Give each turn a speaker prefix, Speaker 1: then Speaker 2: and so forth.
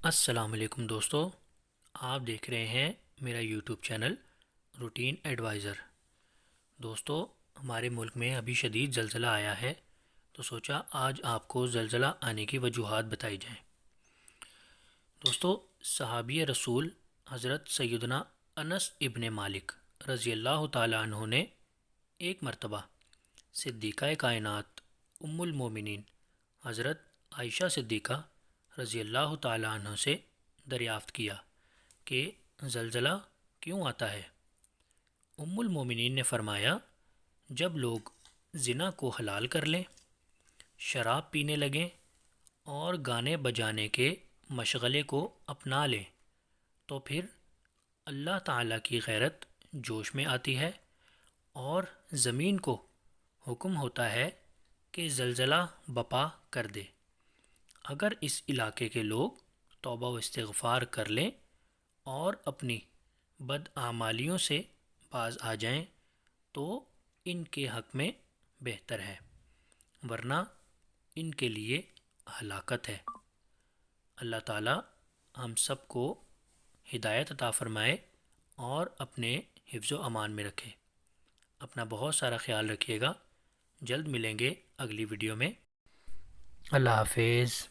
Speaker 1: السلام علیکم دوستو، آپ دیکھ رہے ہیں میرا یوٹیوب چینل روٹین ایڈوائزر۔ دوستو، ہمارے ملک میں ابھی شدید زلزلہ آیا ہے، تو سوچا آج آپ کو زلزلہ آنے کی وجوہات بتائی جائیں۔ دوستو، صحابی رسول حضرت سیدنا انس ابن مالک رضی اللہ تعالیٰ عنہ نے ایک مرتبہ صدیقہ کائنات ام المومنین حضرت عائشہ صدیقہ رضی اللہ تعالیٰ عنہ سے دریافت کیا کہ زلزلہ کیوں آتا ہے۔ ام المومنین نے فرمایا، جب لوگ زنا کو حلال کر لیں، شراب پینے لگیں اور گانے بجانے کے مشغلے کو اپنا لیں، تو پھر اللہ تعالیٰ کی غیرت جوش میں آتی ہے اور زمین کو حکم ہوتا ہے کہ زلزلہ بپا کر دے۔ اگر اس علاقے کے لوگ توبہ و استغفار کر لیں اور اپنی بدعمالیوں سے باز آ جائیں تو ان کے حق میں بہتر ہے، ورنہ ان کے لیے ہلاکت ہے۔ اللہ تعالی ہم سب کو ہدایت عطا فرمائے اور اپنے حفظ و امان میں رکھے۔ اپنا بہت سارا خیال رکھیے گا۔ جلد ملیں گے اگلی ویڈیو میں۔ اللہ حافظ۔